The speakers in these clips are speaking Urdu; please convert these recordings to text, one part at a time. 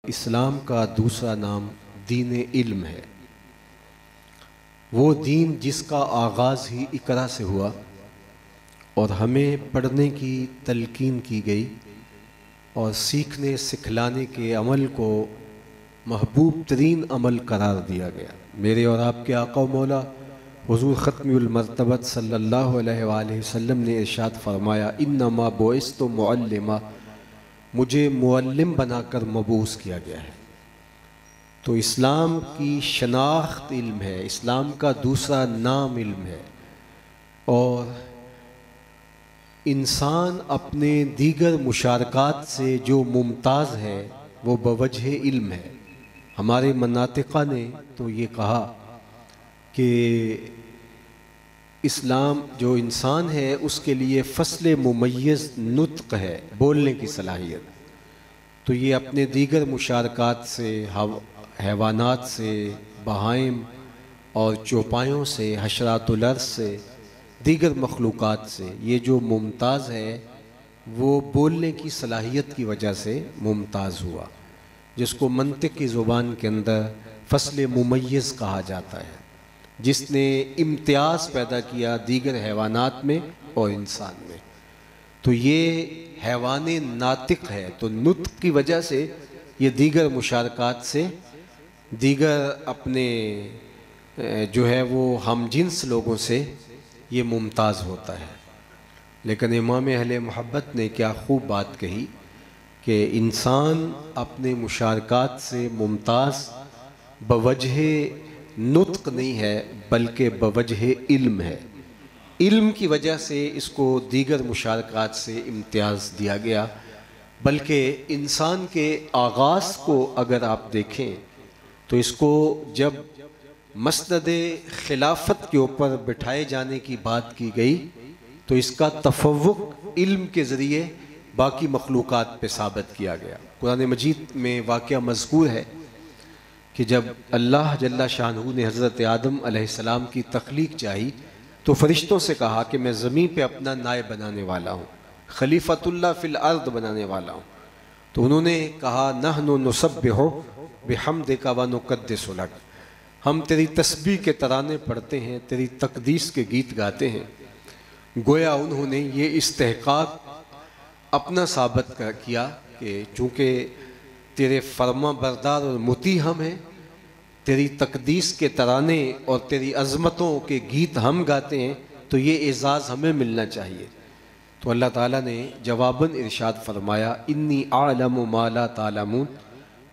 اسلام کا دوسرا نام دین علم ہے، وہ دین جس کا آغاز ہی اقرا سے ہوا اور ہمیں پڑھنے کی تلقین کی گئی اور سیکھنے سکھلانے کے عمل کو محبوب ترین عمل قرار دیا گیا۔ میرے اور آپ کے آقا و مولا حضور ختم المرتبت صلی اللہ علیہ وآلہ وسلم نے ارشاد فرمایا، انما بعثت معلما، مجھے معلم بنا کر مبعوث کیا گیا ہے۔ تو اسلام کی شناخت علم ہے، اسلام کا دوسرا نام علم ہے، اور انسان اپنے دیگر مشارکات سے جو ممتاز ہے وہ بوجہ علم ہے۔ ہمارے مناطقہ نے تو یہ کہا کہ اسلام جو انسان ہے اس کے لیے فصل ممیز نطق ہے، بولنے کی صلاحیت، تو یہ اپنے دیگر مشارکات سے، حیوانات سے، بہائم اور چوپایوں سے، حشرات الارض سے، دیگر مخلوقات سے یہ جو ممتاز ہے وہ بولنے کی صلاحیت کی وجہ سے ممتاز ہوا، جس کو منطق کی زبان کے اندر فصل ممیز کہا جاتا ہے، جس نے امتیاز پیدا کیا دیگر حیوانات میں اور انسان میں۔ تو یہ حیوان ناطق ہے، تو نطق کی وجہ سے یہ دیگر مشارکات سے، دیگر اپنے جو ہے وہ ہم جنس لوگوں سے یہ ممتاز ہوتا ہے۔ لیکن امام اہل محبت نے کیا خوب بات کہی کہ انسان اپنے مشارکات سے ممتاز بوجہ نطق نہیں ہے بلکہ بوجہ علم ہے۔ علم کی وجہ سے اس کو دیگر مشارکات سے امتیاز دیا گیا، بلکہ انسان کے آغاز کو اگر آپ دیکھیں تو اس کو جب مسند خلافت کے اوپر بٹھائے جانے کی بات کی گئی تو اس کا تفوق علم کے ذریعے باقی مخلوقات پہ ثابت کیا گیا۔ قرآن مجید میں واقعہ مذکور ہے کہ جب اللہ جل شانہ نے حضرت آدم علیہ السلام کی تخلیق چاہی تو فرشتوں سے کہا کہ میں زمین پہ اپنا نائب بنانے والا ہوں، خلیفۃ اللہ فی الارض بنانے والا ہوں۔ تو انہوں نے کہا نحن نسبح بحمدک ونقدس لک، ہم تیری تسبیح کے ترانے پڑھتے ہیں، تیری تقدیس کے گیت گاتے ہیں۔ گویا انہوں نے یہ استحقاق اپنا ثابت کیا کہ چونکہ تیرے فرما بردار اور مطیع ہم ہیں، تیری تقدیس کے ترانے اور تیری عظمتوں کے گیت ہم گاتے ہیں، تو یہ اعزاز ہمیں ملنا چاہیے۔ تو اللہ تعالیٰ نے جواباً ارشاد فرمایا انی اعلم ما لا تعلمون،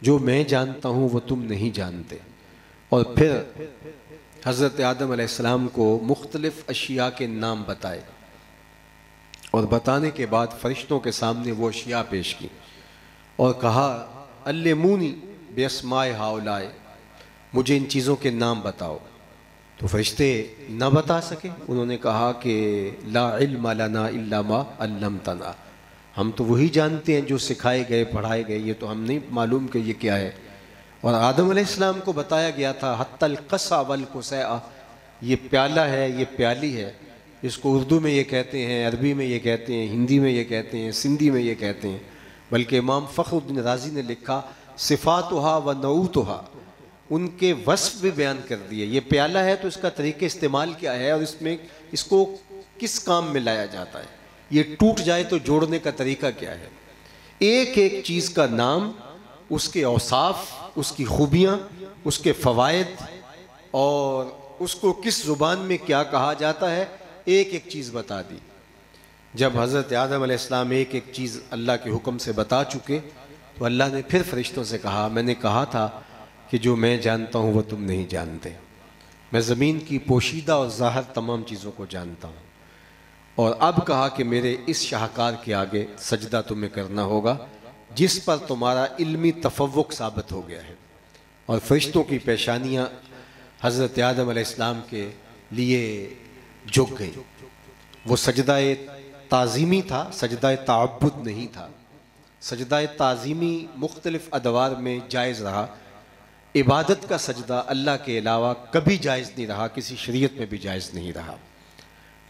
جو میں جانتا ہوں وہ تم نہیں جانتے۔ اور پھر حضرت آدم علیہ السلام کو مختلف اشیاء کے نام بتائے، اور بتانے کے بعد فرشتوں کے سامنے وہ اشیاء پیش کی اور کہا علمونی باسماء ہؤلاء، مجھے ان چیزوں کے نام بتاؤ۔ تو فرشتے نہ بتا سکے، انہوں نے کہا کہ لا علم لنا الا ما علمتنا، ہم تو وہی جانتے ہیں جو سکھائے گئے پڑھائے گئے، یہ تو ہم نہیں معلوم کہ یہ کیا ہے۔ اور آدم علیہ السلام کو بتایا گیا تھا حتی القصع والقصیع، یہ پیالہ ہے، یہ پیالی ہے، اس کو اردو میں یہ کہتے ہیں، عربی میں یہ کہتے ہیں، ہندی میں یہ کہتے ہیں، سندھی میں یہ کہتے ہیں، بلکہ امام فخر الدین رازی نے لکھا صفاتہا و نعوتہا، ان کے وصف بھی بیان کر دیے۔ یہ پیالہ ہے تو اس کا طریقہ استعمال کیا ہے اور اس میں اس کو کس کام میں لایا جاتا ہے، یہ ٹوٹ جائے تو جوڑنے کا طریقہ کیا ہے۔ ایک ایک چیز کا نام، اس کے اوصاف، اس کی خوبیاں، اس کے فوائد، اور اس کو کس زبان میں کیا کہا جاتا ہے، ایک ایک چیز بتا دی۔ جب حضرت آدم علیہ السلام ایک ایک چیز اللہ کے حکم سے بتا چکے تو اللہ نے پھر فرشتوں سے کہا میں نے کہا تھا کہ جو میں جانتا ہوں وہ تم نہیں جانتے، میں زمین کی پوشیدہ اور ظاہر تمام چیزوں کو جانتا ہوں، اور اب کہا کہ میرے اس شاہکار کے آگے سجدہ تمہیں کرنا ہوگا جس پر تمہارا علمی تفوق ثابت ہو گیا ہے۔ اور فرشتوں کی پیشانیاں حضرت آدم علیہ السلام کے لیے جھک گئی۔ وہ سجدہ تعظیمی تھا، سجدہ تعبد نہیں تھا۔ سجدہ تعظیمی مختلف ادوار میں جائز رہا، عبادت کا سجدہ اللہ کے علاوہ کبھی جائز نہیں رہا، کسی شریعت میں بھی جائز نہیں رہا،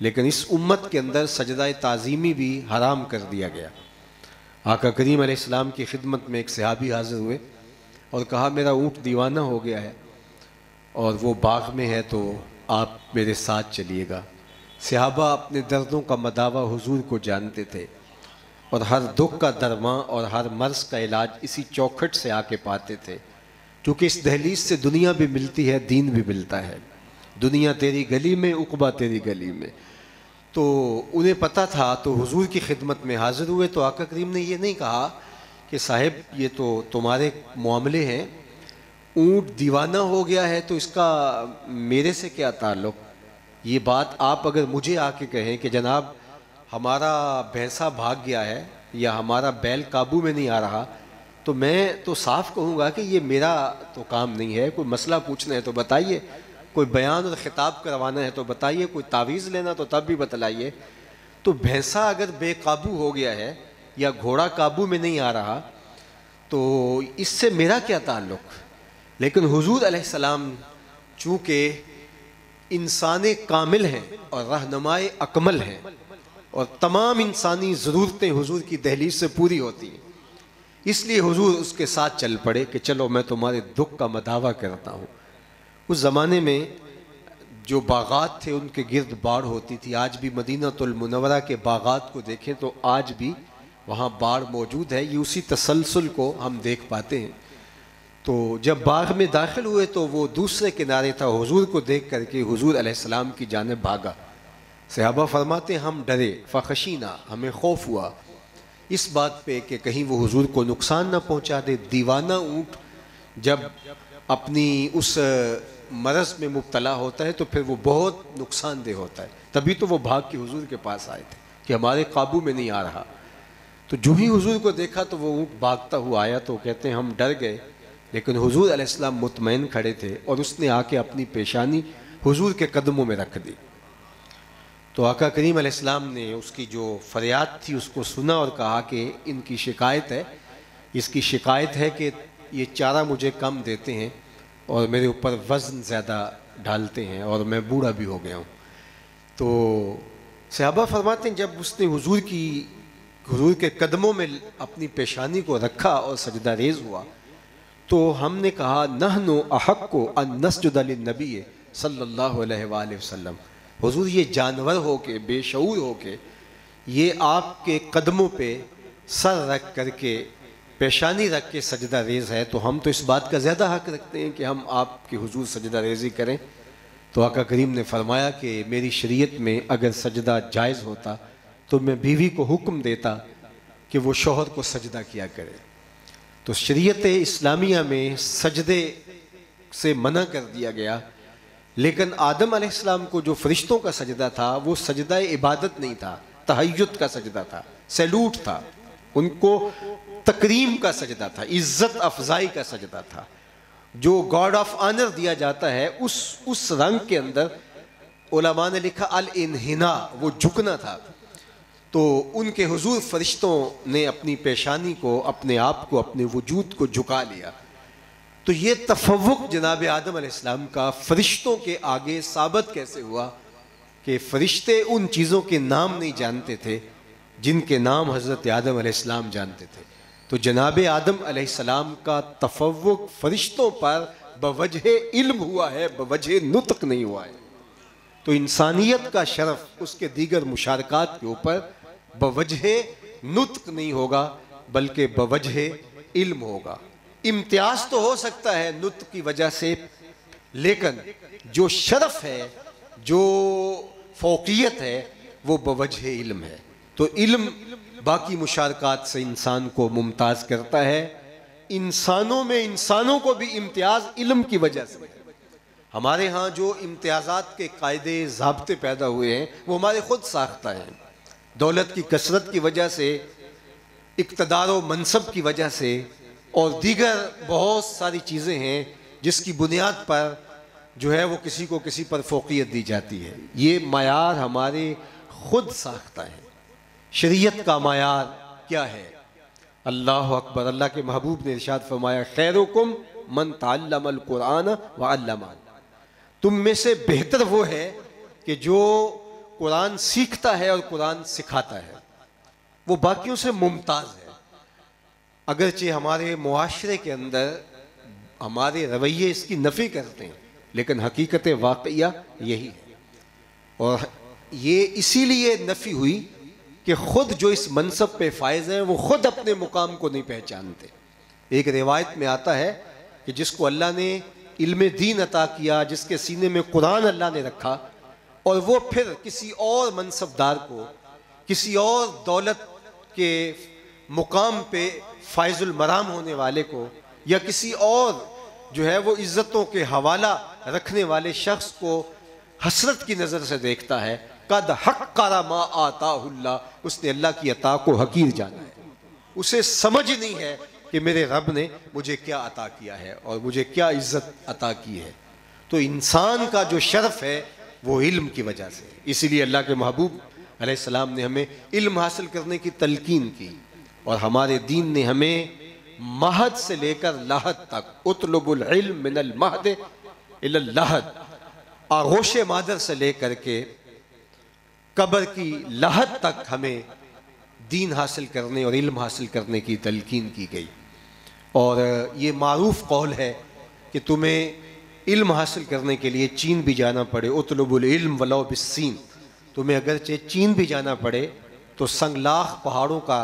لیکن اس امت کے اندر سجدہ تعظیمی بھی حرام کر دیا گیا۔ آقا کریم علیہ السلام کی خدمت میں ایک صحابی حاضر ہوئے اور کہا میرا اونٹ دیوانہ ہو گیا ہے اور وہ باغ میں ہے تو آپ میرے ساتھ چلیے گا۔ صحابہ اپنے دردوں کا مداوع حضور کو جانتے تھے اور ہر دکھ کا درماں اور ہر مرض کا علاج اسی چوکھٹ سے آ کے پاتے تھے، کیونکہ اس دہلیز سے دنیا بھی ملتی ہے، دین بھی ملتا ہے۔ دنیا تیری گلی میں، عقبہ تیری گلی میں۔ تو انہیں پتہ تھا، تو حضور کی خدمت میں حاضر ہوئے۔ تو آقا کریم نے یہ نہیں کہا کہ صاحب یہ تو تمہارے معاملے ہیں، اونٹ دیوانہ ہو گیا ہے تو اس کا میرے سے کیا تعلق؟ یہ بات آپ اگر مجھے آ کے کہیں کہ جناب ہمارا بھینسا بھاگ گیا ہے یا ہمارا بیل قابو میں نہیں آ رہا، تو میں تو صاف کہوں گا کہ یہ میرا تو کام نہیں ہے۔ کوئی مسئلہ پوچھنا ہے تو بتائیے، کوئی بیان اور خطاب کروانا ہے تو بتائیے، کوئی تعویذ لینا تو تب بھی بتلائیے۔ تو بھینسا اگر بے قابو ہو گیا ہے یا گھوڑا قابو میں نہیں آ رہا تو اس سے میرا کیا تعلق؟ لیکن حضور علیہ السلام چونکہ انسان کامل ہیں اور رہنمائے اکمل ہیں اور تمام انسانی ضرورتیں حضور کی دہلیز سے پوری ہوتی ہیں، اس لیے حضور اس کے ساتھ چل پڑے کہ چلو میں تمہارے دکھ کا مداوع کرتا ہوں۔ اس زمانے میں جو باغات تھے ان کے گرد باڑ ہوتی تھی۔ آج بھی مدینہ المنورہ کے باغات کو دیکھیں تو آج بھی وہاں باڑ موجود ہے، یہ اسی تسلسل کو ہم دیکھ پاتے ہیں۔ تو جب باغ میں داخل ہوئے تو وہ دوسرے کنارے تھا، حضور کو دیکھ کر کے حضور علیہ السلام کی جانب بھاگا۔ صحابہ فرماتے ہم ڈرے، فخشینا، ہمیں خوف ہوا اس بات پہ کہ کہیں وہ حضور کو نقصان نہ پہنچا دے۔ دیوانہ اونٹ جب اپنی اس مرض میں مبتلا ہوتا ہے تو پھر وہ بہت نقصان دہ ہوتا ہے، تبھی تو وہ بھاگ کے حضور کے پاس آئے تھے کہ ہمارے قابو میں نہیں آ رہا۔ تو جو ہی حضور کو دیکھا تو وہ اونٹ بھاگتا ہوا آیا، تو کہتے ہیں ہم ڈر گئے، لیکن حضور علیہ السلام مطمئن کھڑے تھے اور اس نے آ کے اپنی پیشانی حضور کے قدموں میں رکھ دی۔ تو آقا کریم علیہ السلام نے اس کی جو فریاد تھی اس کو سنا اور کہا کہ ان کی شکایت ہے، اس کی شکایت ہے کہ یہ چارہ مجھے کم دیتے ہیں اور میرے اوپر وزن زیادہ ڈالتے ہیں اور میں بوڑھا بھی ہو گیا ہوں۔ تو صحابہ فرماتے ہیں جب اس نے حضور کے قدموں میں اپنی پیشانی کو رکھا اور سجدہ ریز ہوا تو ہم نے کہا نحن احق ان نسجد للنبی صلی اللہ علیہ وآلہ وسلم، حضور یہ جانور ہو کے، بے شعور ہو کے، یہ آپ کے قدموں پہ سر رکھ کر کے، پیشانی رکھ کے سجدہ ریز ہے، تو ہم تو اس بات کا زیادہ حق رکھتے ہیں کہ ہم آپ کے حضور سجدہ ریزی کریں۔ تو آقا کریم نے فرمایا کہ میری شریعت میں اگر سجدہ جائز ہوتا تو میں بیوی کو حکم دیتا کہ وہ شوہر کو سجدہ کیا کرے۔ تو شریعت اسلامیہ میں سجدے سے منع کر دیا گیا، لیکن آدم علیہ السلام کو جو فرشتوں کا سجدہ تھا وہ سجدہ عبادت نہیں تھا، تہیت کا سجدہ تھا، سیلوٹ تھا، ان کو تکریم کا سجدہ تھا، عزت افزائی کا سجدہ تھا، جو گاڈ آف آنر دیا جاتا ہے اس رنگ کے اندر علماء نے لکھا الانحناء، وہ جھکنا تھا۔ تو ان کے حضور فرشتوں نے اپنی پیشانی کو، اپنے آپ کو، اپنے وجود کو جھکا لیا۔ تو یہ تفوق جناب آدم علیہ السلام کا فرشتوں کے آگے ثابت کیسے ہوا کہ فرشتے ان چیزوں کے نام نہیں جانتے تھے جن کے نام حضرت آدم علیہ السلام جانتے تھے۔ تو جناب آدم علیہ السلام کا تفوق فرشتوں پر بوجہ علم ہوا ہے، بوجہ نطق نہیں ہوا ہے۔ تو انسانیت کا شرف اس کے دیگر مشارکات کے اوپر بوجہ نطق نہیں ہوگا بلکہ بوجہ علم ہوگا۔ امتیاز تو ہو سکتا ہے نطق کی وجہ سے، لیکن جو شرف ہے، جو فوقیت ہے، وہ بوجہ علم ہے۔ تو علم باقی مشارکات سے انسان کو ممتاز کرتا ہے۔ انسانوں میں انسانوں کو بھی امتیاز علم کی وجہ سے۔ ہمارے ہاں جو امتیازات کے قاعدے ضابطے پیدا ہوئے ہیں وہ ہمارے خود ساختہ ہیں، دولت کی کثرت کی وجہ سے، اقتدار و منصب کی وجہ سے، اور دیگر بہت ساری چیزیں ہیں جس کی بنیاد پر جو ہے وہ کسی کو کسی پر فوقیت دی جاتی ہے۔ یہ معیار ہمارے خود ساختہ ہیں۔ شریعت کا معیار کیا ہے؟ اللہ اکبر، اللہ کے محبوب نے ارشاد فرمایا خیرکم من تعلم القرآن وعلمہ، تم میں سے بہتر وہ ہے کہ جو قرآن سیکھتا ہے اور قرآن سکھاتا ہے، وہ باقیوں سے ممتاز ہے۔ اگرچہ ہمارے معاشرے کے اندر ہمارے رویے اس کی نفی کرتے ہیں، لیکن حقیقت واقعیہ یہی ہے۔ اور یہ اسی لیے نفی ہوئی کہ خود جو اس منصب پہ فائز ہیں وہ خود اپنے مقام کو نہیں پہچانتے۔ ایک روایت میں آتا ہے کہ جس کو اللہ نے علم دین عطا کیا، جس کے سینے میں قرآن اللہ نے رکھا، اور وہ پھر کسی اور منصب دار کو، کسی اور دولت کے مقام پہ فائز المرام ہونے والے کو، یا کسی اور جو ہے وہ عزتوں کے حوالہ رکھنے والے شخص کو حسرت کی نظر سے دیکھتا ہے، قد حقر ما آتاہ اللہ، اس نے اللہ کی عطا کو حقیر جانا ہے۔ اسے سمجھ نہیں ہے کہ میرے رب نے مجھے کیا عطا کیا ہے اور مجھے کیا عزت عطا کی ہے۔ تو انسان کا جو شرف ہے وہ علم کی وجہ سے، اسی لیے اللہ کے محبوب علیہ السلام نے ہمیں علم حاصل کرنے کی تلقین کی، اور ہمارے دین نے ہمیں مہد سے لے کر لحد تک، اطلب العلم من المہد الی اللحد، آغوش مادر سے لے کر کے قبر کی لحد تک ہمیں دین حاصل کرنے اور علم حاصل کرنے کی تلقین کی گئی۔ اور یہ معروف قول ہے کہ تمہیں علم حاصل کرنے کے لیے چین بھی جانا پڑے، اطلب العلم ولو بالسین، تمہیں اگرچہ چین بھی جانا پڑے تو سنگلاخ پہاڑوں کا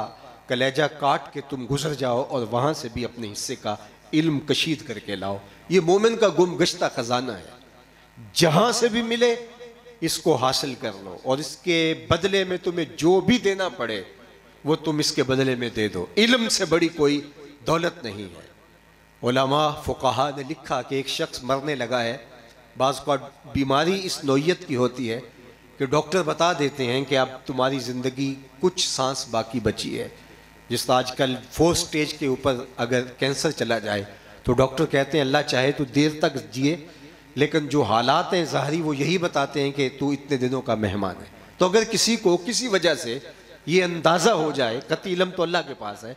کلیجہ کاٹ کے تم گزر جاؤ اور وہاں سے بھی اپنے حصے کا علم کشید کر کے لاؤ۔ یہ مومن کا گم گشتہ خزانہ ہے، جہاں سے بھی ملے اس کو حاصل کر لو، اور اس کے بدلے میں تمہیں جو بھی دینا پڑے وہ تم اس کے بدلے میں دے دو۔ علم سے بڑی کوئی دولت نہیں ہے۔ علماء فقہا نے لکھا کہ ایک شخص مرنے لگا ہے، بعض کو بیماری اس نوعیت کی ہوتی ہے کہ ڈاکٹر بتا دیتے ہیں کہ اب تمہاری زندگی کچھ سانس باقی بچی ہے، جس طرح آج کل 4 سٹیج کے اوپر اگر کینسر چلا جائے تو ڈاکٹر کہتے ہیں اللہ چاہے تو دیر تک جیے، لیکن جو حالات ہیں ظاہری وہ یہی بتاتے ہیں کہ تو اتنے دنوں کا مہمان ہے۔ تو اگر کسی کو کسی وجہ سے یہ اندازہ ہو جائے، قطعی علم تو اللہ کے پاس ہے،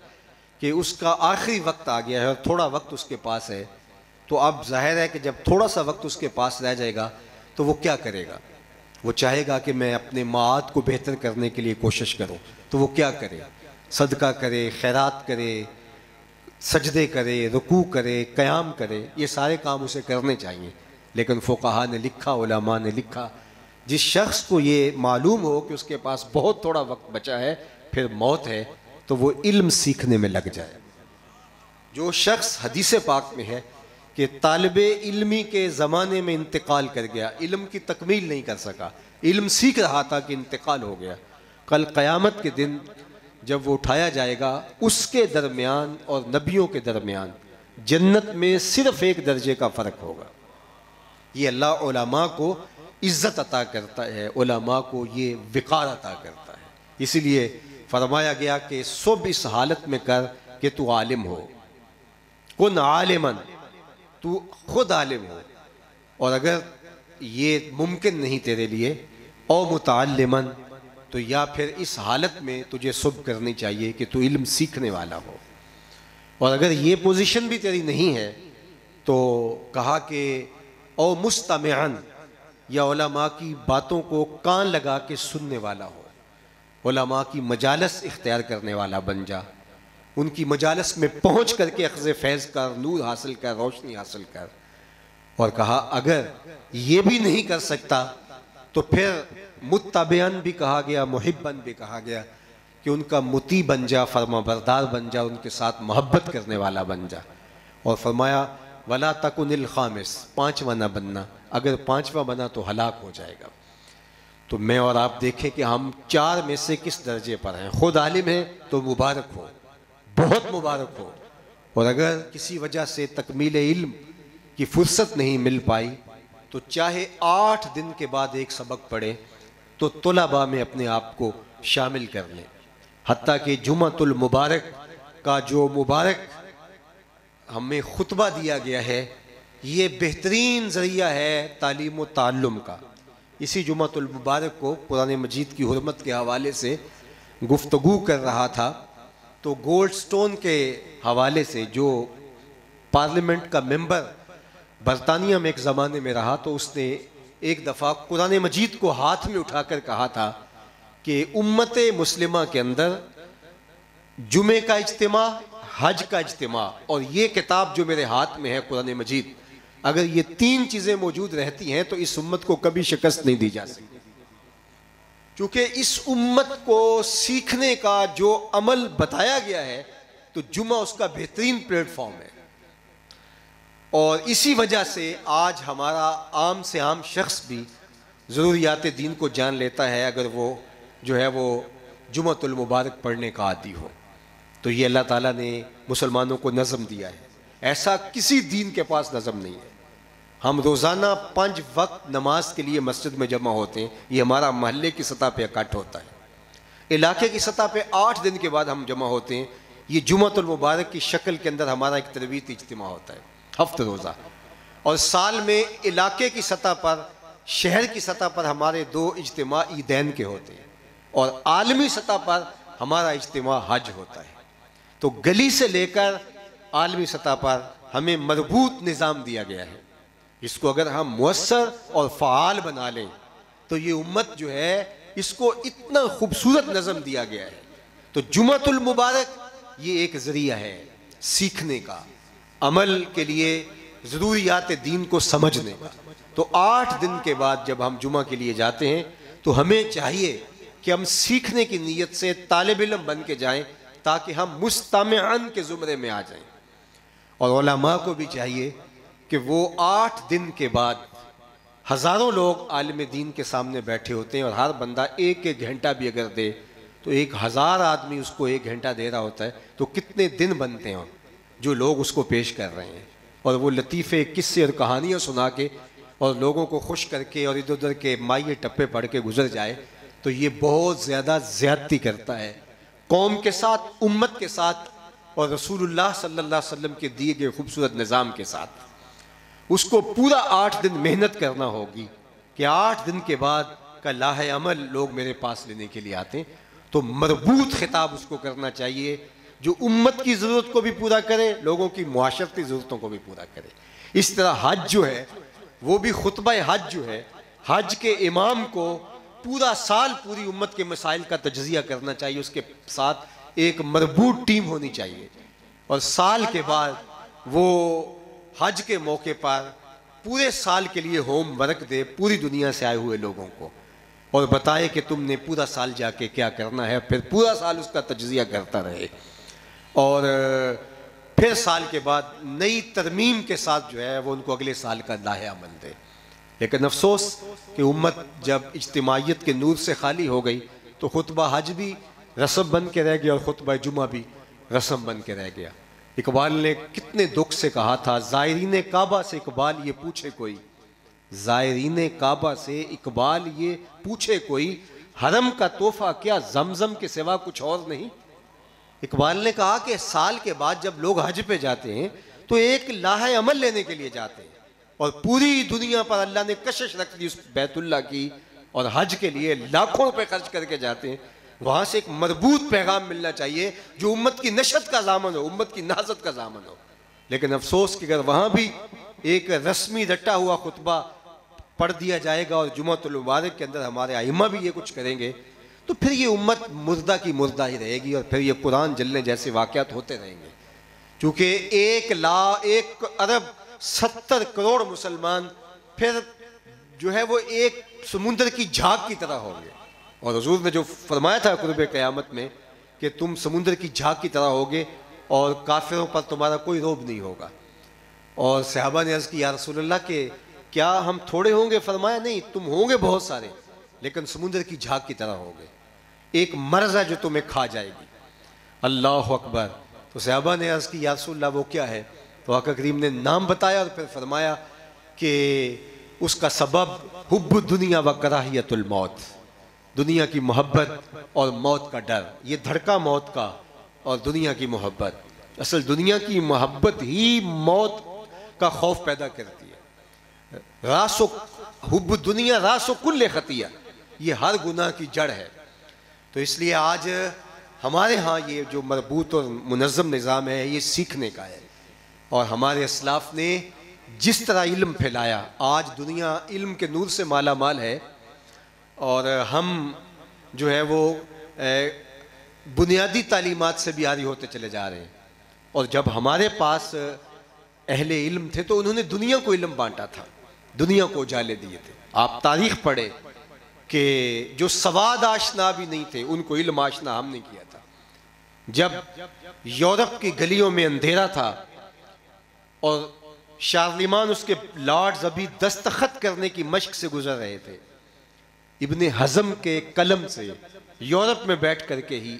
کہ اس کا آخری وقت آ گیا ہے اور تھوڑا وقت اس کے پاس ہے، تو اب ظاہر ہے کہ جب تھوڑا سا وقت اس کے پاس رہ جائے گا تو وہ کیا کرے گا؟ وہ چاہے گا کہ میں اپنے معاد کو بہتر کرنے کے لیے کوشش کروں، تو وہ کیا کرے؟ صدقہ کرے، خیرات کرے، سجدے کرے، رکوع کرے، قیام کرے، یہ سارے کام اسے کرنے چاہیے۔ لیکن فقہا نے لکھا، علماء نے لکھا، جس شخص کو یہ معلوم ہو کہ اس کے پاس بہت تھوڑا وقت بچا ہے، پھر موت ہے، تو وہ علم سیکھنے میں لگ جائے۔ جو شخص حدیث پاک میں ہے کہ طالب علمی کے زمانے میں انتقال کر گیا، علم کی تکمیل نہیں کر سکا، علم سیکھ رہا تھا کہ انتقال ہو گیا، کل قیامت کے دن جب وہ اٹھایا جائے گا، اس کے درمیان اور نبیوں کے درمیان جنت میں صرف 1 درجے کا فرق ہوگا۔ یہ اللہ علماء کو عزت عطا کرتا ہے، علماء کو یہ وقار عطا کرتا ہے۔ اسی لیے فرمایا گیا کہ صبح اس حالت میں کر کہ تو عالم ہو، کن عالمن، تو خود عالم ہو، اور اگر یہ ممکن نہیں تیرے لیے، او متعلمن، تو یا پھر اس حالت میں تجھے صبح کرنی چاہیے کہ تو علم سیکھنے والا ہو۔ اور اگر یہ پوزیشن بھی تیری نہیں ہے تو کہا کہ او مستمعن، یا علماء کی باتوں کو کان لگا کے سننے والا ہو، علماء کی مجالس اختیار کرنے والا بن جا، ان کی مجالس میں پہنچ کر کے اخذ فیض کر، نور حاصل کر، روشنی حاصل کر۔ اور کہا اگر یہ بھی نہیں کر سکتا تو پھر متبعن بھی کہا گیا، محبن بھی کہا گیا، کہ ان کا مطیع بن جا، فرما بردار بن جا، ان کے ساتھ محبت کرنے والا بن جا۔ اور فرمایا وَلَا تَكُنِ الْخَامِسِ، 5واں نہ بننا، اگر 5واں بنا تو ہلاک ہو جائے گا۔ تو میں اور آپ دیکھیں کہ ہم 4 میں سے کس درجے پر ہیں۔ خود عالم ہیں تو مبارک ہو، بہت مبارک ہو، اور اگر کسی وجہ سے تکمیل علم کی فرصت نہیں مل پائی تو چاہے 8 دن کے بعد ایک سبق پڑھے تو طلباء میں اپنے آپ کو شامل کر لیں۔ حتیٰ کہ جمعۃ المبارک کا جو مبارک ہمیں خطبہ دیا گیا ہے، یہ بہترین ذریعہ ہے تعلیم و تعلم کا۔ اسی جمعۃ المبارک کو قرآن مجید کی حرمت کے حوالے سے گفتگو کر رہا تھا، تو گولڈ سٹون کے حوالے سے، جو پارلیمنٹ کا ممبر برطانیہ میں ایک زمانے میں رہا، تو اس نے ایک دفعہ قرآن مجید کو ہاتھ میں اٹھا کر کہا تھا کہ امت مسلمہ کے اندر جمعے کا اجتماع حج کا اجتماع اور یہ کتاب جو میرے ہاتھ میں ہے قرآن مجید، اگر یہ تین چیزیں موجود رہتی ہیں تو اس امت کو کبھی شکست نہیں دی جا سکتی، کیونکہ اس امت کو سیکھنے کا جو عمل بتایا گیا ہے تو جمعہ اس کا بہترین پلیٹ فارم ہے۔ اور اسی وجہ سے آج ہمارا عام سے عام شخص بھی ضروریات دین کو جان لیتا ہے اگر وہ جو ہے وہ جمعۃ المبارک پڑھنے کا عادی ہو۔ تو یہ اللہ تعالیٰ نے مسلمانوں کو نظم دیا ہے، ایسا کسی دین کے پاس نظم نہیں ہے۔ ہم روزانہ 5 وقت نماز کے لیے مسجد میں جمع ہوتے ہیں، یہ ہمارا محلے کی سطح پہ اکٹھ ہوتا ہے۔ علاقے کی سطح پہ 8 دن کے بعد ہم جمع ہوتے ہیں، یہ جمعۃ المبارک کی شکل کے اندر ہمارا ایک تربیتی اجتماع ہوتا ہے، ہفتہ روزہ۔ اور سال میں علاقے کی سطح پر، شہر کی سطح پر ہمارے 2 اجتماع عیدین کے ہوتے ہیں، اور عالمی سطح پر ہمارا اجتماع حج ہوتا ہے۔ تو گلی سے لے کر عالمی سطح پر ہمیں مربوط نظام دیا گیا ہے، اس کو اگر ہم مؤثر اور فعال بنا لیں تو یہ امت جو ہے اس کو اتنا خوبصورت نظم دیا گیا ہے۔ تو جمعۃ المبارک یہ ایک ذریعہ ہے سیکھنے کا، عمل کے لیے ضروریات دین کو سمجھنے کا۔ تو 8 دن کے بعد جب ہم جمعہ کے لیے جاتے ہیں تو ہمیں چاہیے کہ ہم سیکھنے کی نیت سے طالب علم بن کے جائیں تاکہ ہم مستمعن کے زمرے میں آ جائیں۔ اور علماء کو بھی چاہیے کہ وہ 8 دن کے بعد ہزاروں لوگ عالم دین کے سامنے بیٹھے ہوتے ہیں، اور ہر بندہ 1 گھنٹہ بھی اگر دے تو 1000 آدمی اس کو 1 گھنٹہ دے رہا ہوتا ہے، تو کتنے دن بنتے ہیں جو لوگ اس کو پیش کر رہے ہیں، اور وہ لطیفے، قصے اور کہانیاں سنا کے اور لوگوں کو خوش کر کے اور ادھر ادھر کے مائع ٹپے پڑھ کے گزر جائے تو یہ بہت زیادہ زیادتی کرتا ہے قوم کے ساتھ، امت کے ساتھ، اور رسول اللہ صلی اللہ علیہ وسلم کے دیے گئے خوبصورت نظام کے ساتھ۔ اس کو پورا 8 دن محنت کرنا ہوگی کہ 8 دن کے بعد کا لاہ عمل لوگ میرے پاس لینے کے لیے آتے ہیں۔ تو مربوط خطاب اس کو کرنا چاہیے جو امت کی ضرورت کو بھی پورا کرے، لوگوں کی معاشرتی ضرورتوں کو بھی پورا کرے۔ اس طرح حج جو ہے وہ بھی خطبہ حج جو ہے، حج کے امام کو پورا سال پوری امت کے مسائل کا تجزیہ کرنا چاہیے، اس کے ساتھ ایک مربوط ٹیم ہونی چاہیے، اور سال کے بعد وہ حج کے موقع پر پورے سال کے لیے ہوم ورک دے پوری دنیا سے آئے ہوئے لوگوں کو، اور بتائے کہ تم نے پورا سال جا کے کیا کرنا ہے، پھر پورا سال اس کا تجزیہ کرتا رہے، اور پھر سال کے بعد نئی ترمیم کے ساتھ جو ہے وہ ان کو اگلے سال کا لاہ عمل دے۔ لیکن افسوس کہ امت جب اجتماعیت کے نور سے خالی ہو گئی تو خطبہ حج بھی رسم بن کے رہ گیا اور خطبہ جمعہ بھی رسم بن کے رہ گیا۔ اقبال نے کتنے دکھ سے کہا تھا، زائرین کعبہ سے اقبال یہ پوچھے کوئی، زائرین کعبہ سے اقبال یہ پوچھے کوئی، حرم کا تحفہ کیا زمزم کے سوا کچھ اور نہیں۔ اقبال نے کہا کہ سال کے بعد جب لوگ حج پہ جاتے ہیں تو ایک لاہ عمل لینے کے لیے جاتے ہیں، اور پوری دنیا پر اللہ نے کشش رکھ دی اس بیت اللہ کی، اور حج کے لیے لاکھوں روپے خرچ کر کے جاتے ہیں۔ وہاں سے ایک مربوط پیغام ملنا چاہیے جو امت کی نشت کا ضامن ہو، امت کی نہضت کا ضامن ہو۔ لیکن افسوس کہ اگر وہاں بھی ایک رسمی رٹا ہوا خطبہ پڑھ دیا جائے گا اور جمعۃ المبارک کے اندر ہمارے ائمہ بھی یہ کچھ کریں گے تو پھر یہ امت مردہ کی مردہ ہی رہے گی، اور پھر یہ قرآن جلنے جیسے واقعات ہوتے رہیں گے، کیونکہ 1,70 کروڑ مسلمان پھر جو ہے وہ ایک سمندر کی جھاگ کی طرح ہوں گے، اور حضور نے جو فرمایا تھا قرب قیامت میں کہ تم سمندر کی جھاگ کی طرح ہوگے اور کافروں پر تمہارا کوئی روب نہیں ہوگا۔ اور صحابہ نے عرض کی یا رسول اللہ کہ کیا ہم تھوڑے ہوں گے؟ فرمایا نہیں، تم ہوں گے بہت سارے، لیکن سمندر کی جھاگ کی طرح ہوگے، ایک مرض ہے جو تمہیں کھا جائے گی۔ اللہ اکبر۔ تو صحابہ نے عرض کی یا رسول اللہ وہ کیا ہے؟ تو آقا کریم نے نام بتایا اور پھر فرمایا کہ اس کا سبب حب الدنیا و کراہیت الموت، دنیا کی محبت اور موت کا ڈر، یہ دھڑکا موت کا اور دنیا کی محبت، اصل دنیا کی محبت ہی موت کا خوف پیدا کرتی ہے۔ راس و حب الدنیا راس و کل خطیہ، یہ ہر گناہ کی جڑ ہے۔ تو اس لیے آج ہمارے ہاں یہ جو مربوط اور منظم نظام ہے یہ سیکھنے کا ہے، اور ہمارے اسلاف نے جس طرح علم پھیلایا، آج دنیا علم کے نور سے مالا مال ہے، اور ہم جو ہے وہ بنیادی تعلیمات سے بھی عاری ہوتے چلے جا رہے ہیں۔ اور جب ہمارے پاس اہل علم تھے تو انہوں نے دنیا کو علم بانٹا تھا، دنیا کو اجالے دیے تھے۔ آپ تاریخ پڑھیں کہ جو سواد آشنا بھی نہیں تھے ان کو علم آشنا ہم نے کیا تھا۔ جب یورپ کی گلیوں میں اندھیرا تھا اور شارلمان اس کے لارڈز ابھی دستخط کرنے کی مشق سے گزر رہے تھے، ابن حزم کے قلم سے یورپ میں بیٹھ کر کے ہی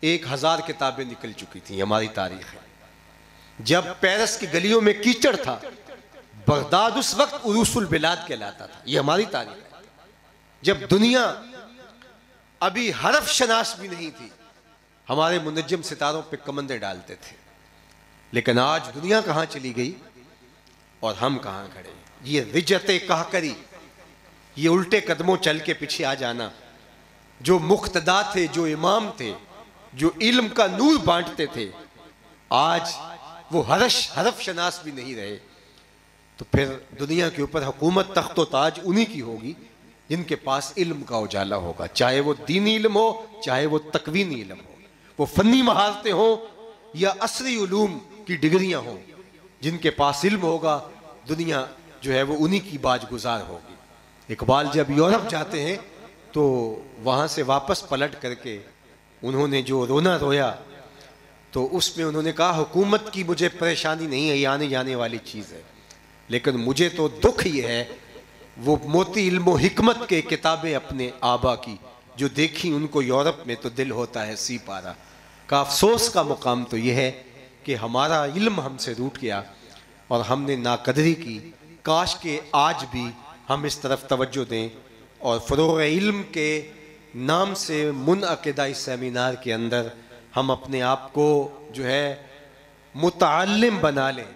1000 کتابیں نکل چکی تھیں، ہماری تاریخ ہے۔ جب پیرس کی گلیوں میں کیچڑ تھا، بغداد اس وقت عروس البلاد کہلاتا تھا، یہ ہماری تاریخ ہے۔ جب دنیا ابھی حرف شناس بھی نہیں تھی، ہمارے منجم ستاروں پہ کمندیں ڈالتے تھے، لیکن آج دنیا کہاں چلی گئی اور ہم کہاں کھڑے ہیں۔ یہ رجت کہکری، یہ الٹے قدموں چل کے پیچھے آ جانا، جو مقتدا تھے، جو امام تھے، جو علم کا نور بانٹتے تھے، آج وہ حرف شناس بھی نہیں رہے، تو پھر دنیا کے اوپر حکومت تخت و تاج انہی کی ہوگی جن کے پاس علم کا اجالا ہوگا، چاہے وہ دینی علم ہو، چاہے وہ تکوینی علم ہو، وہ فنی مہارتیں ہوں یا عصری علوم کی ڈگریاں ہوں۔ جن کے پاس علم ہوگا دنیا جو ہے وہ انہی کی باج گزار ہوگی۔ اقبال جب یورپ جاتے ہیں تو وہاں سے واپس پلٹ کر کے انہوں نے جو رونا رویا تو اس میں انہوں نے کہا حکومت کی مجھے پریشانی نہیں ہے، یہ آنے جانے والی چیز ہے، لیکن مجھے تو دکھ یہ ہے وہ موتی علم و حکمت کے کتابیں اپنے آبا کی جو دیکھی ان کو یورپ میں تو دل ہوتا ہے سی پارا۔ کا افسوس کا مقام تو یہ ہے کہ ہمارا علم ہم سے روٹ گیا اور ہم نے ناقدری کی۔ کاش کہ آج بھی ہم اس طرف توجہ دیں اور فروغ علم کے نام سے منعقدہ اس سیمینار کے اندر ہم اپنے آپ کو جو ہے متعلم بنا لیں۔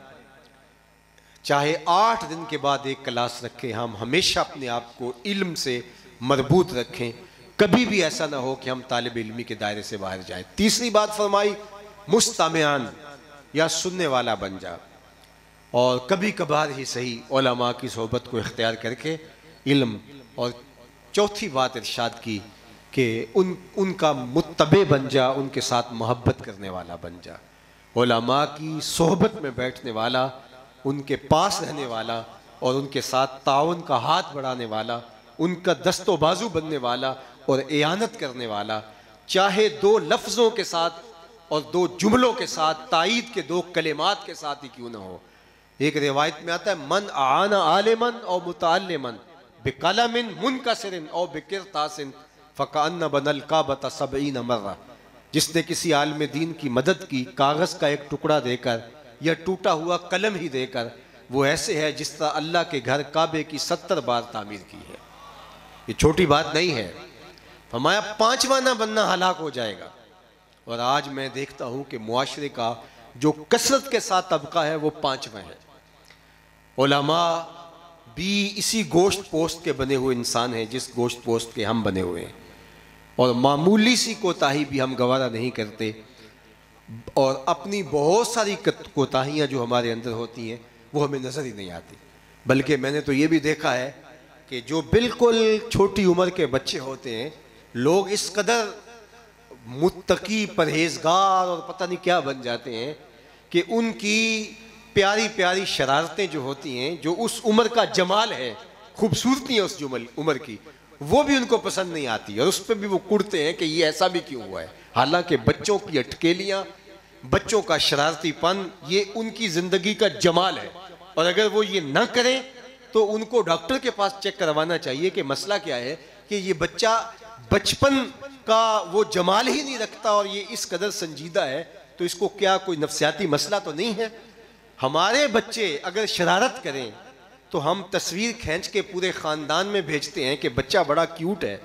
چاہے 8 دن کے بعد ایک کلاس رکھیں، ہم ہمیشہ اپنے آپ کو علم سے مربوط رکھیں، کبھی بھی ایسا نہ ہو کہ ہم طالب علمی کے دائرے سے باہر جائیں۔ تیسری بات فرمائی مستمعان یا سننے والا بن جا، اور کبھی کبھار ہی صحیح علماء کی صحبت کو اختیار کر کے علم، اور چوتھی بات ارشاد کی کہ ان کا متبع بن جا، ان کے ساتھ محبت کرنے والا بن جا۔ علماء کی صحبت میں بیٹھنے والا، ان کے پاس رہنے والا اور ان کے ساتھ تعاون کا ہاتھ بڑھانے والا، ان کا دست و بازو بننے والا اور اعانت کرنے والا، چاہے 2 لفظوں کے ساتھ اور 2 جملوں کے ساتھ، تائید کے 2 کلمات کے ساتھ ہی کیوں نہ ہو۔ ایک روایت میں آتا ہے من اعان عالما او متعلما بقلم منکسر او بقرطاس فکأن بنى الکعبۃ 70 مرہ، جس نے کسی عالم دین کی مدد کی کاغذ کا ایک ٹکڑا دے کر یا ٹوٹا ہوا قلم ہی دے کر، وہ ایسے ہے جس طرح اللہ کے گھر کعبے کی 70 بار تعمیر کی ہے۔ یہ چھوٹی بات نہیں ہے۔ فرمایا 5واں نہ بننا ہلاک ہو جائے گا۔ اور آج میں دیکھتا ہوں کہ معاشرے کا جو کثرت کے ساتھ طبقہ ہے وہ 5واں ہے۔ علماء بھی اسی گوشت پوست کے بنے ہوئے انسان ہیں جس گوشت پوست کے ہم بنے ہوئے ہیں، اور معمولی سی کوتاہی بھی ہم گوارا نہیں کرتے، اور اپنی بہت ساری کوتاہیاں جو ہمارے اندر ہوتی ہیں وہ ہمیں نظر ہی نہیں آتی۔ بلکہ میں نے تو یہ بھی دیکھا ہے کہ جو بالکل چھوٹی عمر کے بچے ہوتے ہیں، لوگ اس قدر متقی پرہیزگار اور پتہ نہیں کیا بن جاتے ہیں کہ ان کی پیاری پیاری شرارتیں جو ہوتی ہیں، جو اس عمر کا جمال ہے، خوبصورتی ہے اس عمر کی، وہ بھی ان کو پسند نہیں آتی، اور اس پہ بھی وہ کڑتے ہیں کہ یہ ایسا بھی کیوں ہوا ہے۔ حالانکہ بچوں کی اٹکیلیاں، بچوں کا شرارتی پن، یہ ان کی زندگی کا جمال ہے، اور اگر وہ یہ نہ کریں تو ان کو ڈاکٹر کے پاس چیک کروانا چاہیے کہ مسئلہ کیا ہے، کہ یہ بچہ بچپن کا وہ جمال ہی نہیں رکھتا اور یہ اس قدر سنجیدہ ہے، تو اس کو کیا کوئی نفسیاتی مسئلہ تو نہیں ہے۔ ہمارے بچے اگر شرارت کریں تو ہم تصویر کھینچ کے پورے خاندان میں بھیجتے ہیں کہ بچہ بڑا کیوٹ ہے،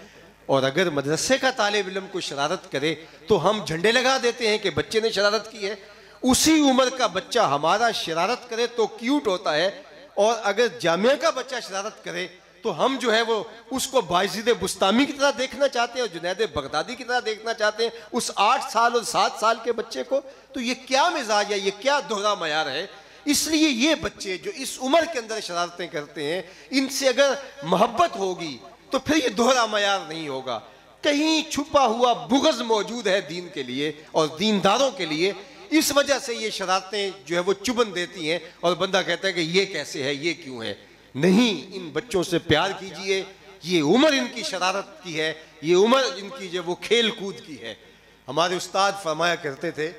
اور اگر مدرسے کا طالب علم کو شرارت کرے تو ہم جھنڈے لگا دیتے ہیں کہ بچے نے شرارت کی ہے۔ اسی عمر کا بچہ ہمارا شرارت کرے تو کیوٹ ہوتا ہے، اور اگر جامعہ کا بچہ شرارت کرے تو ہم جو ہے وہ اس کو باعزید بستامی کی طرح دیکھنا چاہتے ہیں اور جنید بغدادی کی طرح دیکھنا چاہتے ہیں اس 8 سال اور 7 سال کے بچے کو۔ تو یہ کیا مزاج ہے، یہ کیا دوہرا معیار ہے؟ اس لیے یہ بچے جو اس عمر کے اندر شرارتیں کرتے ہیں، ان سے اگر محبت ہوگی تو پھر یہ دوہرا معیار نہیں ہوگا۔ کہیں چھپا ہوا بغض موجود ہے دین کے لیے اور دینداروں کے لیے، اس وجہ سے یہ شرارتیں جو ہے وہ چبھن دیتی ہیں اور بندہ کہتا ہے کہ یہ کیسے ہے، یہ کیوں ہے۔ نہیں، ان بچوں سے پیار کیجئے، یہ عمر ان کی شرارت کی ہے، یہ عمر ان کی جو وہ کھیل کود کی ہے۔ ہمارے استاد فرمایا کرتے تھے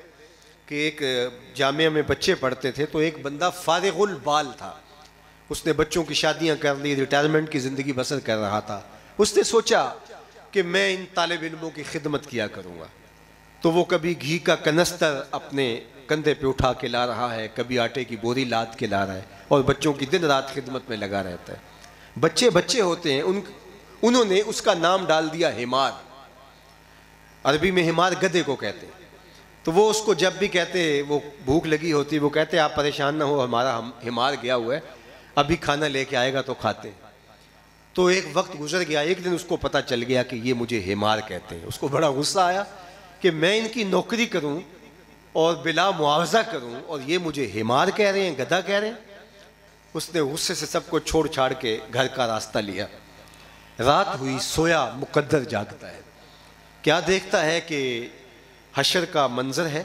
کہ ایک جامعہ میں بچے پڑھتے تھے تو ایک بندہ فارغ البال تھا، اس نے بچوں کی شادیاں کر لی، ریٹائرمنٹ کی زندگی بسر کر رہا تھا۔ اس نے سوچا کہ میں ان طالب علموں کی خدمت کیا کروں گا، تو وہ کبھی گھی کا کنستر اپنے کندھے پہ اٹھا کے لا رہا ہے، کبھی آٹے کی بوری لاد کے لا رہا ہے اور بچوں کی دن رات خدمت میں لگا رہتا ہے۔ بچے ہوتے ہیں، انہوں نے اس کا نام ڈال دیا حمار۔ عربی میں حمار گدھے کو کہتے ہیں۔ تو وہ اس کو جب بھی کہتے، وہ بھوک لگی ہوتی، وہ کہتے آپ پریشان نہ ہو، ہمارا حمار گیا ہوا ہے، ابھی کھانا لے کے آئے گا تو کھاتے ہیں۔ تو ایک وقت گزر گیا، ایک دن اس کو پتہ چل گیا کہ یہ مجھے حمار کہتے ہیں۔ اس کو بڑا غصہ آیا کہ میں ان کی نوکری کروں اور بلا معاوضہ کروں اور یہ مجھے حمار کہہ رہے ہیں، گدھا کہہ رہے ہیں۔ اس نے غصے سے سب کو چھوڑ چھاڑ کے گھر کا راستہ لیا۔ رات ہوئی، سویا مقدر جاگتا ہے، کیا دیکھتا ہے کہ حشر کا منظر ہے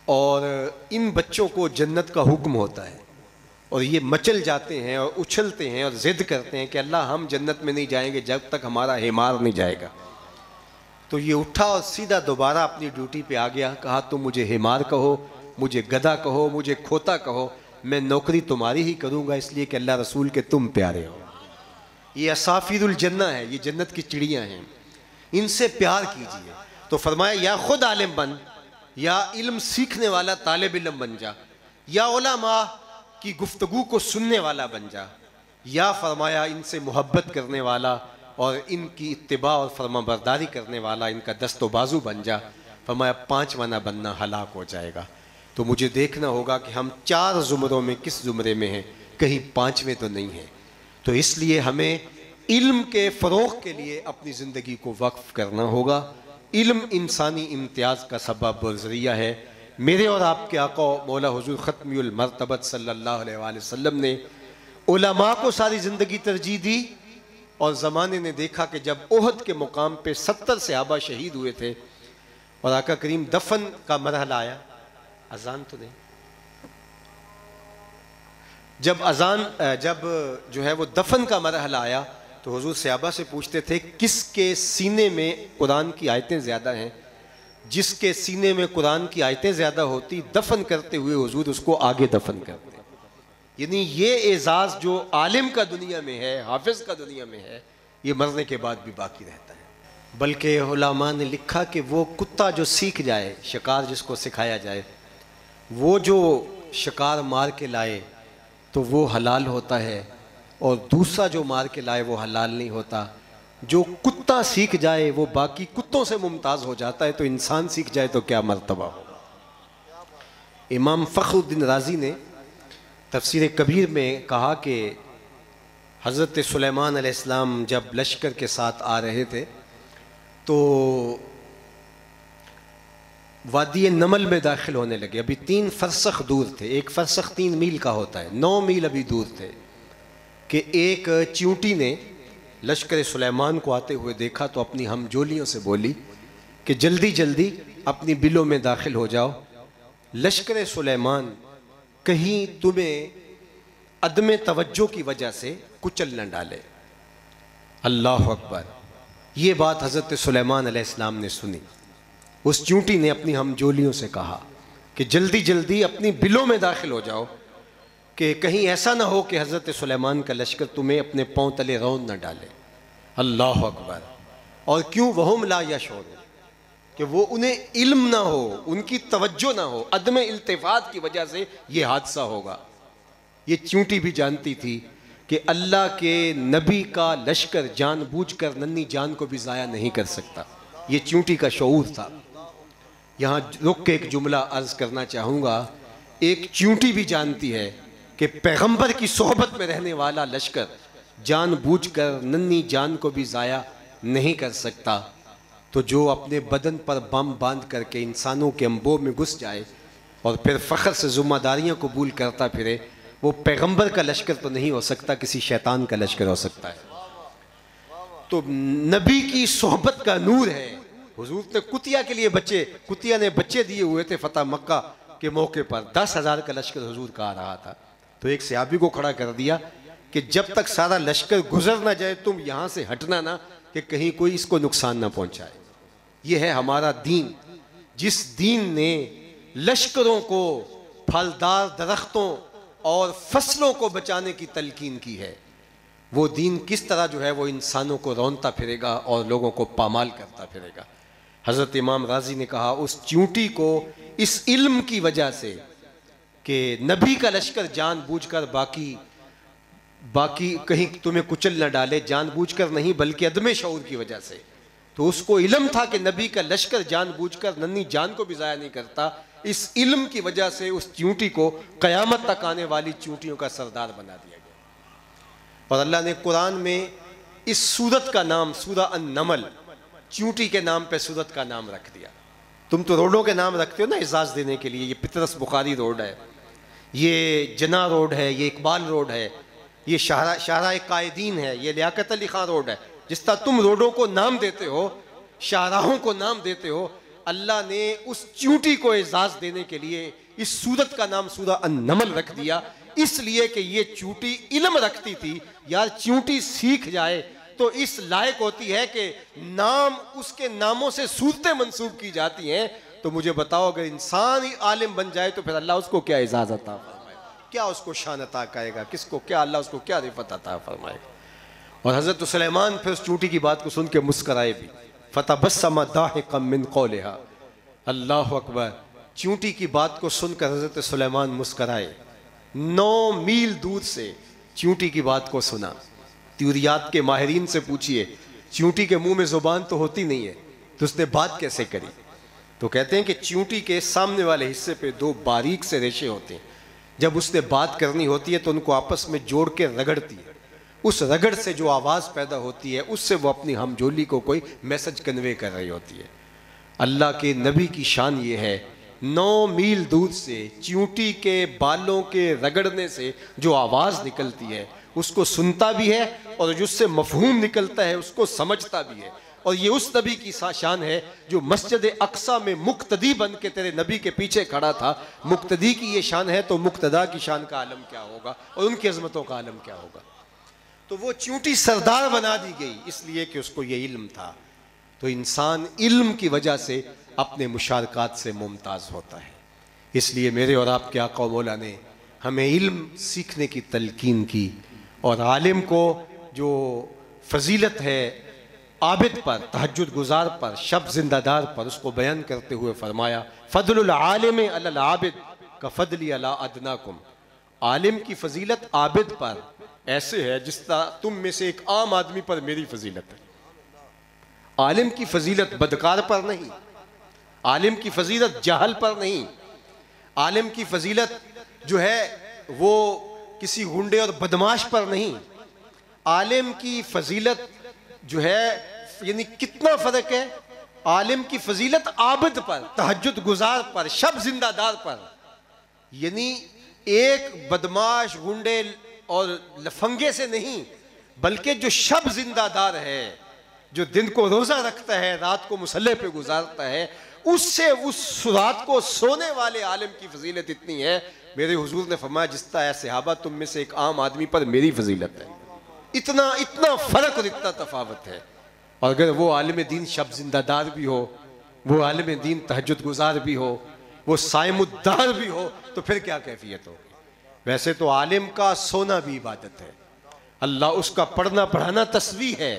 اور ان بچوں کو جنت کا حکم ہوتا ہے اور یہ مچل جاتے ہیں اور اچھلتے ہیں اور ضد کرتے ہیں کہ اللہ ہم جنت میں نہیں جائیں گے جب تک ہمارا حمار نہیں جائے گا۔ تو یہ اٹھا اور سیدھا دوبارہ اپنی ڈیوٹی پہ آ گیا، کہا تم مجھے حمار کہو، مجھے گدھا کہو، مجھے کھوتا کہو، میں نوکری تمہاری ہی کروں گا، اس لیے کہ اللہ رسول کے تم پیارے ہو۔ یہ اسافیر الجنہ ہے، یہ جنت کی چڑیاں ہیں، ان سے پیار کیجئے۔ تو فرمایا یا خود عالم بن، یا علم سیکھنے والا طالب علم بن جا، یا علماء کی گفتگو کو سننے والا بن جا، یا فرمایا ان سے محبت کرنے والا اور ان کی اتباع اور فرما برداری کرنے والا، ان کا دست و بازو بن جا۔ فرمایا پانچواں نہ بننا، ہلاک ہو جائے گا۔ تو مجھے دیکھنا ہوگا کہ ہم 4 زمروں میں کس زمرے میں ہیں، کہیں 5ویں تو نہیں ہیں۔ تو اس لیے ہمیں علم کے فروغ کے لیے اپنی زندگی کو وقف کرنا ہوگا۔ علم انسانی امتیاز کا سبب اور ذریعہ ہے۔ میرے اور آپ کے آقا مولا حضور ختمی المرتبت صلی اللہ علیہ وآلہ وسلم نے علماء کو ساری زندگی ترجیح دی، اور زمانے نے دیکھا کہ جب احد کے مقام پہ 70 صحابہ شہید ہوئے تھے اور آقا کریم دفن کا مرحلہ آیا، اذان تو نہیں، جب جو ہے وہ دفن کا مرحلہ آیا تو حضور صحابہ سے پوچھتے تھے کس کے سینے میں قرآن کی آیتیں زیادہ ہیں؟ جس کے سینے میں قرآن کی آیتیں زیادہ ہوتی، دفن کرتے ہوئے حضور اس کو آگے دفن کرتے۔ یعنی یہ اعزاز جو عالم کا دنیا میں ہے، حافظ کا دنیا میں ہے، یہ مرنے کے بعد بھی باقی رہتا ہے۔ بلکہ علماء نے لکھا کہ وہ کتا جو سیکھ جائے، شکار جس کو سکھایا جائے، وہ جو شکار مار کے لائے تو وہ حلال ہوتا ہے، اور دوسرا جو مار کے لائے وہ حلال نہیں ہوتا۔ جو کتا سیکھ جائے وہ باقی کتوں سے ممتاز ہو جاتا ہے، تو انسان سیکھ جائے تو کیا مرتبہ ہوگا۔ امام فخر الدین رازی نے تفسیر کبیر میں کہا کہ حضرت سلیمان علیہ السلام جب لشکر کے ساتھ آ رہے تھے تو وادی نمل میں داخل ہونے لگے۔ ابھی 3 فرسخ دور تھے، ایک فرسخ 3 میل کا ہوتا ہے، 9 میل ابھی دور تھے کہ ایک چیونٹی نے لشکر سلیمان کو آتے ہوئے دیکھا تو اپنی ہم جولیوں سے بولی کہ جلدی جلدی اپنی بلوں میں داخل ہو جاؤ، لشکر سلیمان کہیں تمہیں عدم توجہ کی وجہ سے کچل نہ ڈالے۔ اللہ اکبر۔ یہ بات حضرت سلیمان علیہ السلام نے سنی۔ اس چونٹی نے اپنی ہم جولیوں سے کہا کہ جلدی جلدی اپنی بلوں میں داخل ہو جاؤ کہ کہیں ایسا نہ ہو کہ حضرت سلیمان کا لشکر تمہیں اپنے پاؤں تلے رون نہ ڈالے۔ اللہ اکبر۔ اور کیوں وہم لا یشعرون، کہ وہ انہیں علم نہ ہو، ان کی توجہ نہ ہو، عدم التفات کی وجہ سے یہ حادثہ ہوگا۔ یہ چونٹی بھی جانتی تھی کہ اللہ کے نبی کا لشکر جان بوجھ کر ننھی جان کو بھی ضائع نہیں کر سکتا۔ یہ چونٹی کا شعور تھا۔ یہاں رک کے ایک جملہ عرض کرنا چاہوں گا، ایک چونٹی بھی جانتی ہے کہ پیغمبر کی صحبت میں رہنے والا لشکر جان بوجھ کر ننھی جان کو بھی ضائع نہیں کر سکتا، تو جو اپنے بدن پر بم باندھ کر کے انسانوں کے انبوہ میں گھس جائے اور پھر فخر سے ذمہ داریاں قبول کرتا پھرے، وہ پیغمبر کا لشکر تو نہیں ہو سکتا، کسی شیطان کا لشکر ہو سکتا ہے۔ تو نبی کی صحبت کا نور ہے حضور نے کتیا کے لیے کتیا نے بچے دیے ہوئے تھے فتح مکہ کے موقع پر، 10,000 کا لشکر حضور کا آ رہا تھا، تو ایک صحابی کو کھڑا کر دیا کہ جب تک سارا لشکر گزر نہ جائے تم یہاں سے ہٹنا نہ، کہ کہیں کوئی اس کو نقصان نہ پہنچائے۔ یہ ہے ہمارا دین، جس دین نے لشکروں کو پھلدار درختوں اور فصلوں کو بچانے کی تلقین کی ہے۔ وہ دین کس طرح جو ہے وہ انسانوں کو رونتا پھرے گا اور لوگوں کو پامال کرتا پھرے گا۔ حضرت امام رازی نے کہا اس چیونٹی کو اس علم کی وجہ سے کہ نبی کا لشکر جان بوجھ کر باقی کہیں تمہیں کچل نہ ڈالے، جان بوجھ کر نہیں بلکہ عدم شعور کی وجہ سے، تو اس کو علم تھا کہ نبی کا لشکر جان بوجھ کر ننھی جان کو بھی ضائع نہیں کرتا، اس علم کی وجہ سے اس چیونٹی کو قیامت تک آنے والی چیونٹیوں کا سردار بنا دیا گیا۔ اور اللہ نے قرآن میں اس سورت کا نام سورہ النمل، چیونٹی کے نام پہ سورت کا نام رکھ دیا۔ تم تو روڈوں کے نام رکھتے ہو نا اعزاز دینے کے لیے، یہ پطرس بخاری روڈ ہے، یہ جناح روڈ ہے، یہ اقبال روڈ ہے، یہ شاہراہ قائدین ہے، یہ لیاقت علی خان روڈ ہے۔ جس طرح تم روڈوں کو نام دیتے ہو، شاہراہوں کو نام دیتے ہو، اللہ نے اس چیونٹی کو اعزاز دینے کے لیے اس سورت کا نام سورہ النمل رکھ دیا، اس لیے کہ یہ چیونٹی علم رکھتی تھی۔ یار چیونٹی سیکھ جائے تو اس لائق ہوتی ہے کہ نام اس کے ناموں سے صورتیں منسوب کی جاتی ہیں، تو مجھے بتاؤ اگر انسان ہی عالم بن جائے تو پھر اللہ اس کو کیا اعزاز عطا فرمائے گا، کیا اس کو شان عطا کرے گا، کس کو کیا اللہ اس کو کیا رفعت عطا فرمائے گا۔ اور حضرت سلیمان پھر اس چیونٹی کی بات کو سن کے مسکرائے بھی، فَتَبَسَّمَ ضَاحِكًا مِّن قَوْلِهَا، اللہ اکبر، چیونٹی کی بات کو سن کر حضرت سلیمان مسکرائے۔ 9 میل دور سے چیونٹی کی بات کو سنا۔ تیوریات کے ماہرین سے پوچھئے، چیونٹی کے منہ میں زبان تو ہوتی نہیں ہے تو اس نے بات کیسے کری؟ تو کہتے ہیں کہ چیونٹی کے سامنے والے حصے پہ 2 باریک سے ریشے ہوتے ہیں، جب اس نے بات کرنی ہوتی ہے تو ان کو آپس میں جوڑ کے رگڑتی ہے، اس رگڑ سے جو آواز پیدا ہوتی ہے اس سے وہ اپنی ہمجولی کو کوئی میسج کنوے کر رہی ہوتی ہے۔ اللہ کے نبی کی شان یہ ہے، 9 میل دور سے چیونٹی کے بالوں کے رگڑنے سے جو آواز نکلتی ہے اس کو سنتا بھی ہے، اور جو اس سے مفہوم نکلتا ہے اس کو سمجھتا بھی ہے۔ اور یہ اس نبی کی شان ہے جو مسجد اقصیٰ میں مقتدی بن کے تیرے نبی کے پیچھے کھڑا تھا۔ مقتدی کی یہ شان ہے تو مقتدیٰ کی شان کا عالم کیا ہوگا اور ان کی عظمتوں کا عالم کیا ہوگا۔ تو وہ چیونٹی سردار بنا دی گئی اس لیے کہ اس کو یہ علم تھا۔ تو انسان علم کی وجہ سے اپنے مشارکات سے ممتاز ہوتا ہے۔ اس لیے میرے اور آپ کے آقا و مولا نے ہمیں علم سیکھنے کی تلقین کی، اور عالم کو جو فضیلت ہے عابد پر، تہجد گزار پر، شب زندہ دار پر، اس کو بیان کرتے ہوئے فرمایا فضل العالم علی العابد کفضلی علی ادناکم، عالم کی فضیلت عابد پر ایسے ہے جس طرح تم میں سے ایک عام آدمی پر میری فضیلت ہے۔ عالم کی فضیلت بدکار پر نہیں، عالم کی فضیلت جاہل پر نہیں، عالم کی فضیلت جو ہے وہ کسی غنڈے اور بدماش پر نہیں، عالم کی فضیلت جو ہے یعنی کتنا فرق ہے، عالم کی فضیلت عابد پر، تہجد گزار پر، شب زندہ دار پر، یعنی ایک بدماش غنڈے اور لفنگے سے نہیں، بلکہ جو شب زندہ دار ہے، جو دن کو روزہ رکھتا ہے، رات کو مصلی پہ گزارتا ہے، اس سے اس رات کو سونے والے عالم کی فضیلت اتنی ہے۔ میرے حضور نے فرمایا جس طرح اے صحابہ تم میں سے ایک عام آدمی پر میری فضیلت ہے، اتنا فرق اور اتنا تفاوت ہے۔ اور اگر وہ عالم دین شب زندہ دار بھی ہو، وہ عالم دین تہجد گزار بھی ہو، وہ صائم الدہر بھی ہو، تو پھر کیا کیفیت ہوگی؟ ویسے تو عالم کا سونا بھی عبادت ہے، اللہ اس کا پڑھنا پڑھانا تسبیح ہے۔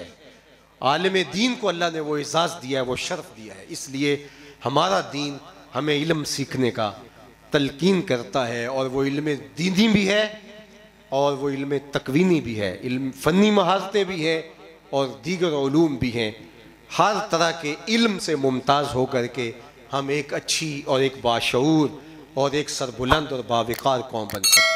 عالم دین کو اللہ نے وہ اعزاز دیا ہے، وہ شرف دیا ہے، اس لیے ہمارا دین ہمیں علم سیکھنے کا تلقین کرتا ہے، اور وہ علم دینی بھی ہے اور وہ علم تکوینی بھی ہے، علم فنی مہارتیں بھی ہیں اور دیگر علوم بھی ہیں۔ ہر طرح کے علم سے ممتاز ہو کر کے ہم ایک اچھی اور ایک باشعور اور ایک سربلند اور باوقار قوم بن سکتے ہیں۔